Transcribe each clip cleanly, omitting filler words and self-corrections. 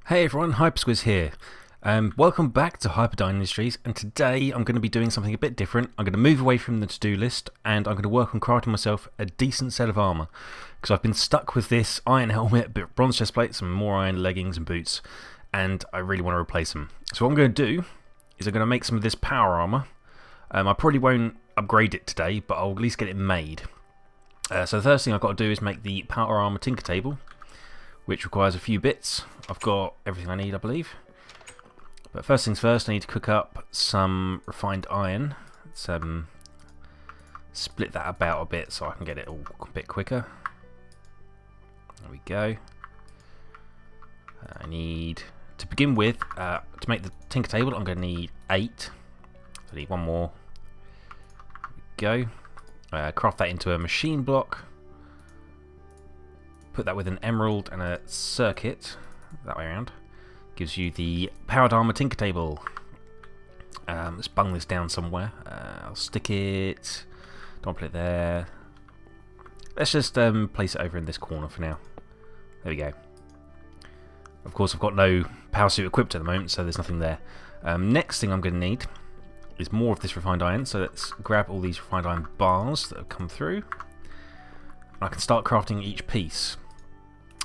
Hey everyone, HyperSquiZ here. Welcome back to HyperSquiZ Industries, and today I'm going to be doing something a bit different. I'm going to move away from the to-do list, and I'm going to work on crafting myself a decent set of armour. Because I've been stuck with this iron helmet, bronze chest plates, and more iron leggings and boots, and I really want to replace them. So what I'm going to do is I'm going to make some of this power armour. I probably won't upgrade it today, but I'll at least get it made. So the first thing I've got to do is make the power armour tinker table, which requires a few bits. I've got everything I need, I believe. But first things first, I need to cook up some refined iron. Let's split that about a bit so I can get it all a bit quicker. There we go. I need, to begin with, to make the tinker table, I'm going to need 8. I need one more. There we go. Craft that into a machine block. Put that with an emerald and a circuit, that way around. Gives you the powered armor tinker table. Let's bung this down somewhere. I'll stick it. Don't put it there. Let's just place it over in this corner for now. There we go. Of course, I've got no power suit equipped at the moment, so there's nothing there. Next thing I'm going to need is more of this refined iron. So let's grab all these refined iron bars that have come through. I can start crafting each piece.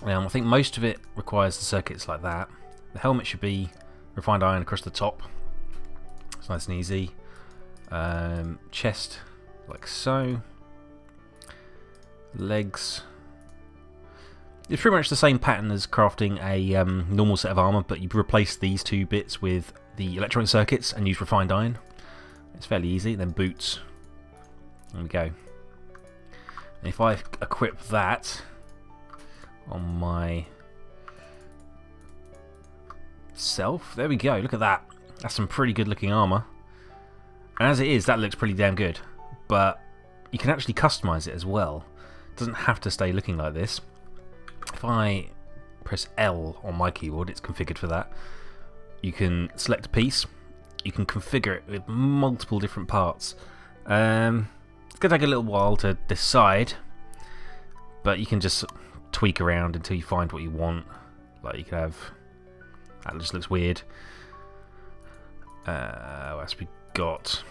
I think most of it requires the circuits like that. The helmet should be refined iron across the top. It's nice and easy. Chest, like so. Legs. It's pretty much the same pattern as crafting a normal set of armour, but you replace these two bits with the electronic circuits and use refined iron. It's fairly easy. Then boots. There we go. And if I equip that on my self, there we go, look at that. That's some pretty good looking armour. And as it is, that looks pretty damn good. But you can actually customise it as well. It doesn't have to stay looking like this. If I press L on my keyboard, it's configured for that. You can select a piece. You can configure it with multiple different parts. It's going to take a little while to decide, but you can just tweak around until you find what you want. Like you can have, that just looks weird. What else we got?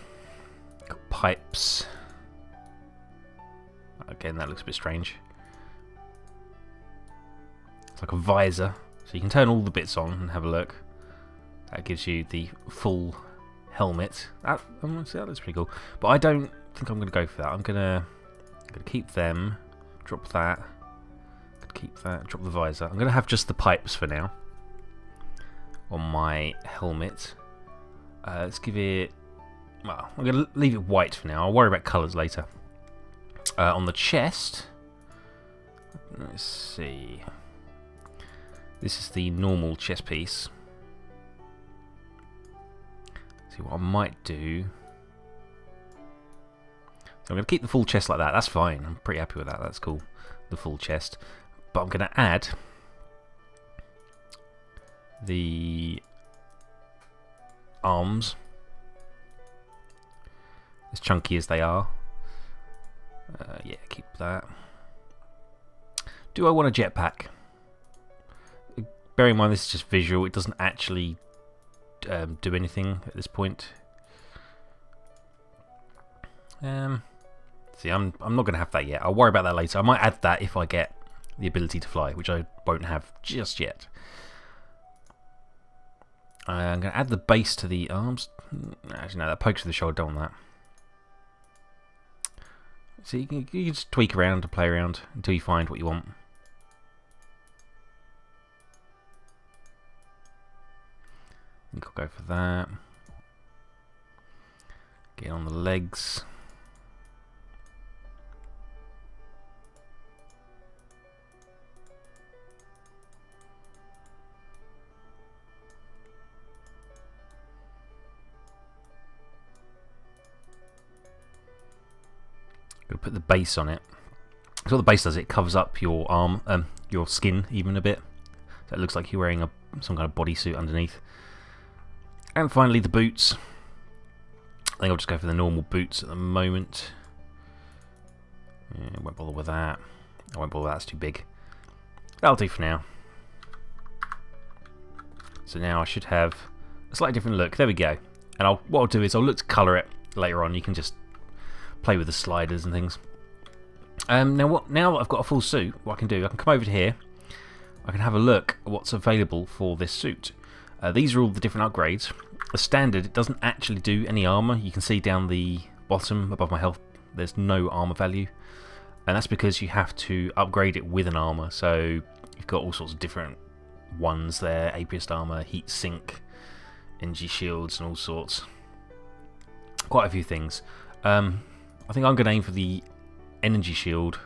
Got pipes. Again, that looks a bit strange. It's like a visor, so you can turn all the bits on and have a look. That gives you the full helmet. That looks pretty cool. But I don't think I'm going to go for that. I'm going to keep them, drop that, keep that, drop the visor. I'm going to have just the pipes for now on my helmet. Let's give it, well, I'm going to leave it white for now. I'll worry about colours later. On the chest, let's see. This is the normal chest piece. See what I might do. So I'm going to keep the full chest like that. That's fine. I'm pretty happy with that. That's cool. The full chest. But I'm going to add the arms, as chunky as they are. Yeah, keep that. Do I want a jetpack? Bear in mind this is just visual. It doesn't actually do anything at this point. See, I'm not going to have that yet. I'll worry about that later. I might add that if I get the ability to fly, which I won't have just yet. I'm going to add the base to the arms. Actually, no, that pokes to the shoulder. Don't want that. So you can just tweak around and play around until you find what you want. I think I'll go for that. Get on the legs. Put the base on it. So what the base does, it covers up your arm, your skin even a bit, so it looks like you're wearing some kind of bodysuit underneath. And finally the boots. I think I'll just go for the normal boots at the moment. Yeah, I won't bother with that. I won't bother with that, that's too big. That'll do for now. So now I should have a slightly different look. There we go. And what I'll do is I'll look to colour it later on. You can just play with the sliders and things. Now that I've got a full suit, what I can do, I can come over to here. I can have a look at what's available for this suit. These are all the different upgrades. The standard, it doesn't actually do any armour. You can see down the bottom above my health, there's no armour value. And that's because you have to upgrade it with an armour. So you've got all sorts of different ones there. Apiest armour, heat sink, energy shields and all sorts. Quite a few things. I think I'm going to aim for the energy shield.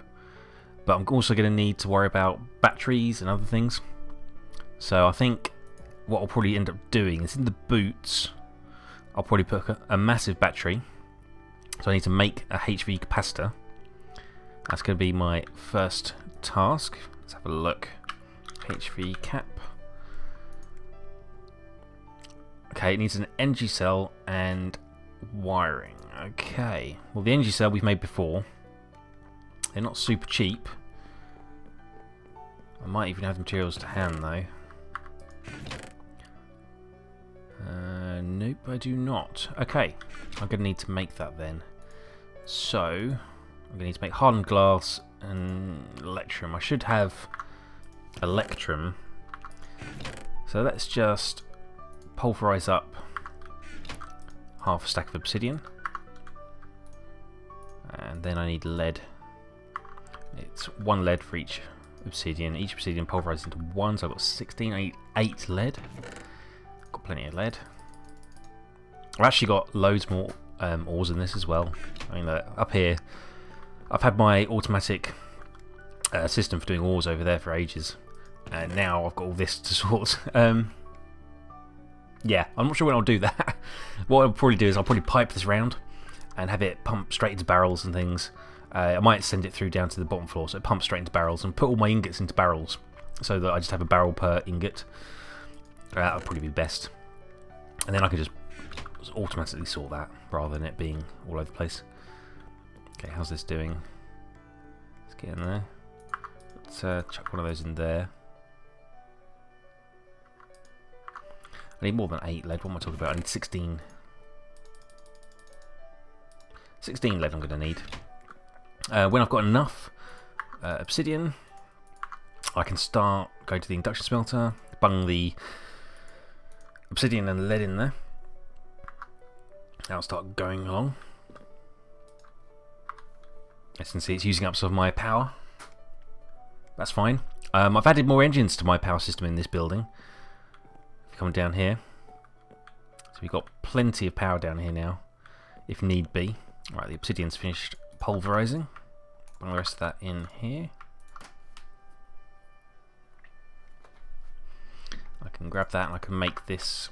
But I'm also going to need to worry about batteries and other things. So I think what I'll probably end up doing is in the boots, I'll probably put a massive battery. So I need to make a HV capacitor. That's going to be my first task. Let's have a look. HV cap. Okay, it needs an energy cell and wiring. Okay, well the energy cell we've made before. They're not super cheap. I might even have the materials to hand though. Nope, I do not. Okay, I'm going to need to make that then. So, I'm going to need to make hardened glass and electrum. I should have electrum. So let's just pulverize up half a stack of obsidian. And then I need lead. It's 1 lead for each obsidian. Each obsidian pulverized into 1, so I've got 16. I need 8 lead. Got plenty of lead. I've actually got loads more ores in this as well. I mean, up here, I've had my automatic system for doing ores over there for ages, and now I've got all this to sort. Yeah, I'm not sure when I'll do that. What I'll probably do is I'll probably pipe this round and have it pump straight into barrels and things. I might send it through down to the bottom floor, so it pumps straight into barrels, and put all my ingots into barrels, so that I just have a barrel per ingot. That would probably be best. And then I could just automatically sort that, rather than it being all over the place. Okay, how's this doing? Let's get in there. Let's chuck one of those in there. I need more than 8 lead. What am I talking about? I need 16. 16 lead I'm going to need. When I've got enough obsidian, I can start going to the induction smelter, bung the obsidian and lead in there. I'll start going along. As you can see, it's using up some of my power. That's fine. I've added more engines to my power system in this building. If you come down here, so we've got plenty of power down here now, if need be. Right, the obsidian's finished pulverizing. Bring the rest of that in here. I can grab that and I can make this.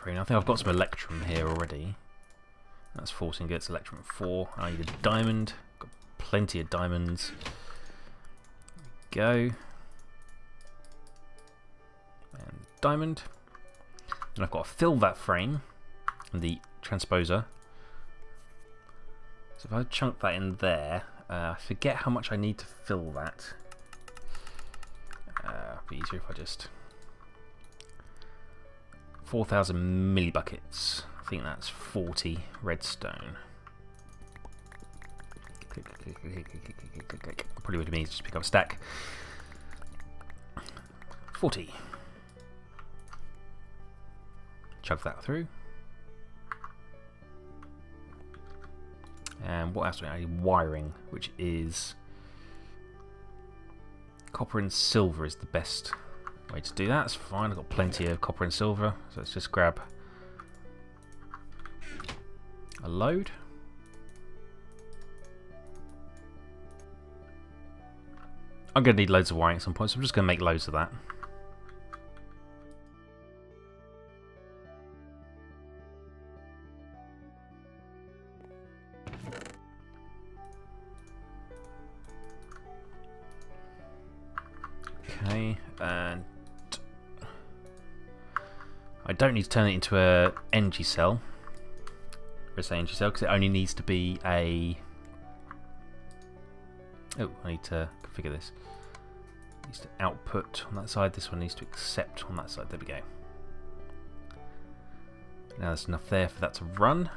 I think I've got some electrum here already. That's 14 ingots, electrum 4. I need a diamond. Got plenty of diamonds. There we go. And diamond. And I've got to fill that frame and the transposer. So if I chunk that in there, I forget how much I need to fill that. It'd be easier if I just 4,000 millibuckets. I think that's 40 redstone. Probably would have been easy to just pick up a stack. 40. Chug that through. And what else do I need? Wiring, which is copper and silver is the best way to do that. That's fine, I've got plenty of copper and silver, so let's just grab a load. I'm going to need loads of wiring at some point, so I'm just going to make loads of that. Okay, and I don't need to turn it into a energy cell. Press energy cell because it only needs to be a. Oh, I need to configure this. needs to output on that side. This one needs to accept on that side. There we go. Now there's enough there for that to run.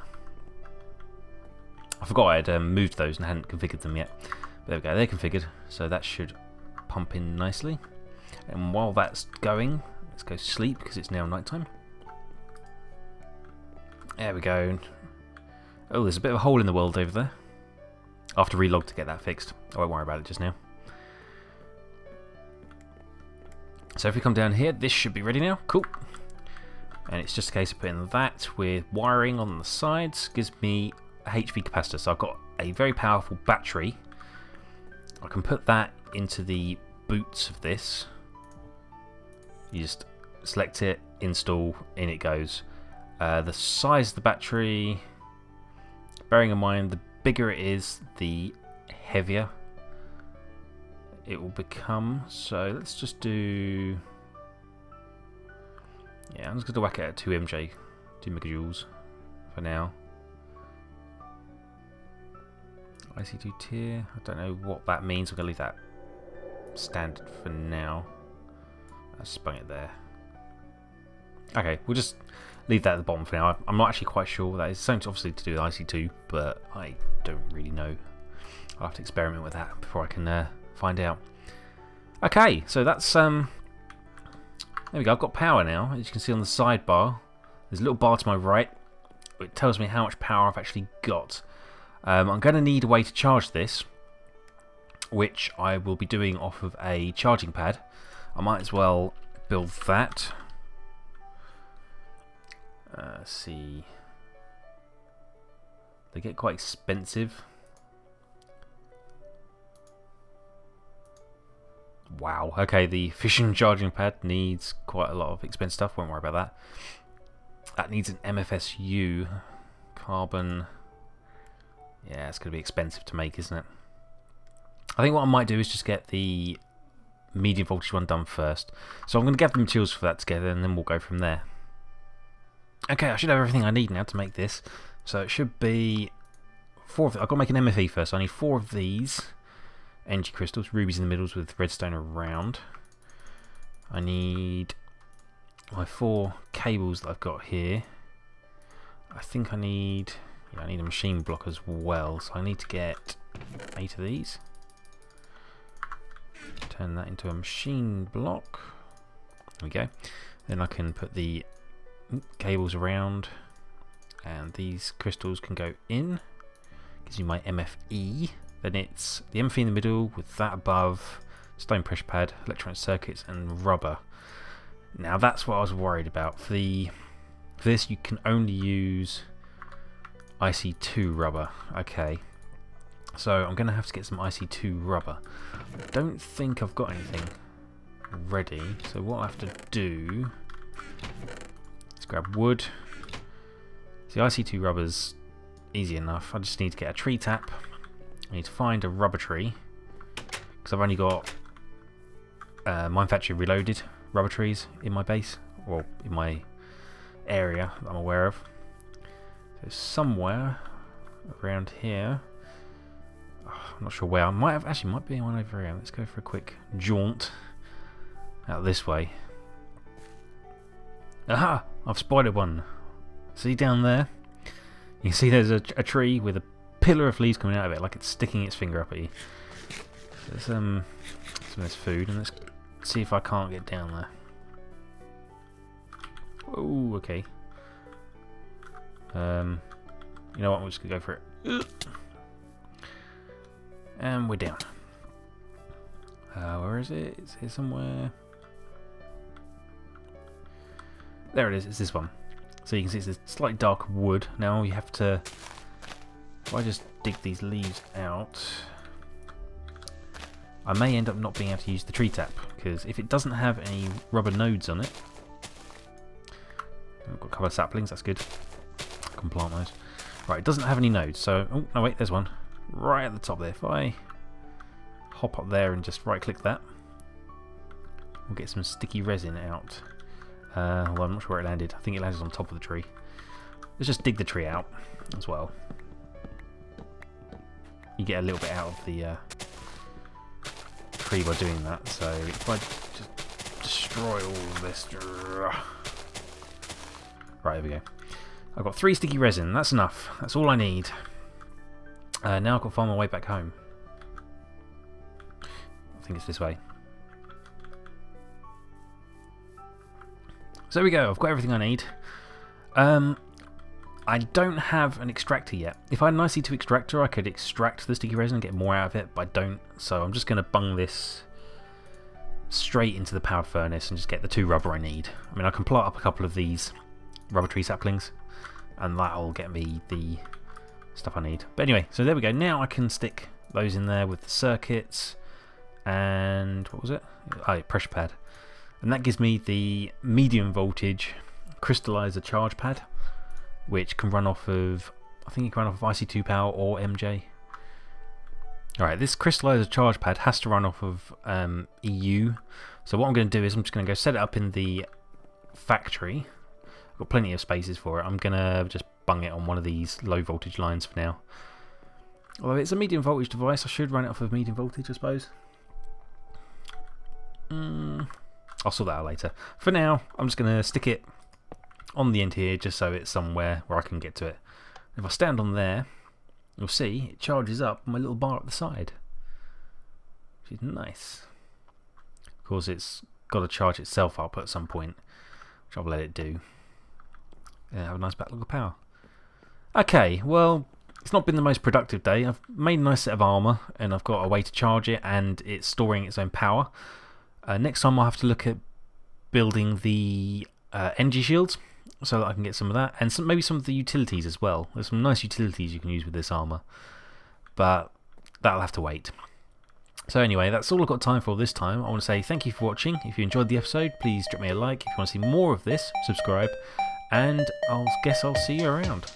I forgot I had moved those and hadn't configured them yet. But there we go, they're configured, so that should pump in nicely. And while that's going, let's go sleep because it's now nighttime. There we go. Oh, there's a bit of a hole in the world over there. I'll have to relog to get that fixed. I won't worry about it just now. So if we come down here, this should be ready now. Cool. And it's just a case of putting that with wiring on the sides. Gives me a HV capacitor. So I've got a very powerful battery. I can put that into the boots of this. You just select it, install, in it goes. The size of the battery, bearing in mind the bigger it is, the heavier it will become. So let's just do... Yeah, I'm just going to whack it at 2 MJ, 2 megajoules for now. IC2 tier, I don't know what that means. I'm going to leave that standard for now. I spun it there. Okay, we'll just leave that at the bottom for now. I'm not actually quite sure what that is. It's something obviously to do with IC2, but I don't really know. I'll have to experiment with that before I can find out. Okay, so that's there we go. I've got power now. As you can see on the sidebar, there's a little bar to my right. It tells me how much power I've actually got. I'm going to need a way to charge this, which I will be doing off of a charging pad. I might as well build that. Let's see. They get quite expensive. Wow. Okay, the fission charging pad needs quite a lot of expensive stuff. Won't worry about that. That needs an MFSU carbon. Yeah, it's going to be expensive to make, isn't it? I think what I might do is just get the medium voltage one done first. So I'm going to get the materials for that together and then we'll go from there. Okay, I should have everything I need now to make this. So it should be 4 of... I've got to make an MFE first. So I need 4 of these energy crystals, rubies in the middles with redstone around. I need my 4 cables that I've got here. I think I need... Yeah, I need a machine block as well. So I need to get 8 of these. Turn that into a machine block. There we go. Then I can put the cables around and these crystals can go in. Gives you my MFE. Then it's the MFE in the middle with that above, stone pressure pad, electronic circuits and rubber. Now that's what I was worried about. For this you can only use IC2 rubber. Okay, so I'm going to have to get some IC2 rubber. I don't think I've got anything ready, so what I'll have to do is grab wood. The IC2 rubber's easy enough. I just need to get a tree tap. I need to find a rubber tree because I've only got Mine Factory Reloaded rubber trees in my base, or in my area that I'm aware of. So somewhere around here, I'm not sure where. I might have, actually might be one over here. Let's go for a quick jaunt out this way. Aha! I've spotted one. See down there? You can see there's a tree with a pillar of leaves coming out of it, like it's sticking its finger up at you. There's some of this food, and let's see if I can't get down there. Oh, okay. You know what? I'm just gonna go for it. And we're down. Where is it? It's here somewhere. There it is. It's this one. So you can see it's a slightly dark wood. Now you have to. If I just dig these leaves out, I may end up not being able to use the tree tap because if it doesn't have any rubber nodes on it, I've got a couple of saplings. That's good. I can plant those. Right, it doesn't have any nodes. So, oh no, wait, there's one right at the top there. If I hop up there and just right-click that, we'll get some sticky resin out. Well, I'm not sure where it landed. I think it landed on top of the tree. Let's just dig the tree out as well. You get a little bit out of the tree by doing that, so if I just destroy all of this... Right, here we go. I've got 3 sticky resin, that's enough. That's all I need. Now I've got to find my way back home. I think it's this way. So there we go, I've got everything I need. I don't have an extractor yet. If I had an IC2 extractor, I could extract the sticky resin and get more out of it, but I don't. So I'm just going to bung this straight into the powered furnace and just get the 2 rubber I need. I mean, I can plot up a couple of these rubber tree saplings, and that'll get me the stuff I need. But anyway, so there we go. Now I can stick those in there with the circuits and what was it? Oh, pressure pad. And that gives me the medium voltage crystallizer charge pad, which can run off of, I think it can run off of IC2 power or MJ. Alright, this crystallizer charge pad has to run off of EU. So what I'm going to do is I'm just going to go set it up in the factory. I've got plenty of spaces for it. I'm going to just bung it on one of these low voltage lines for now. Although it's a medium voltage device, I should run it off of medium voltage, I suppose. I'll sort that out later. For now, I'm just going to stick it on the end here just so it's somewhere where I can get to it. If I stand on there, you'll see it charges up my little bar at the side, which is nice. Of course, it's got to charge itself up at some point, which I'll let it do. Yeah, have a nice backlog of power. Okay, well, it's not been the most productive day. I've made a nice set of armour and I've got a way to charge it and it's storing its own power. Next time I'll have to look at building the energy shields so that I can get some of that, and maybe some of the utilities as well. There's some nice utilities you can use with this armour, but that'll have to wait. So anyway, that's all I've got time for this time. I want to say thank you for watching. If you enjoyed the episode, please drop me a like. If you want to see more of this, subscribe, and I'll see you around.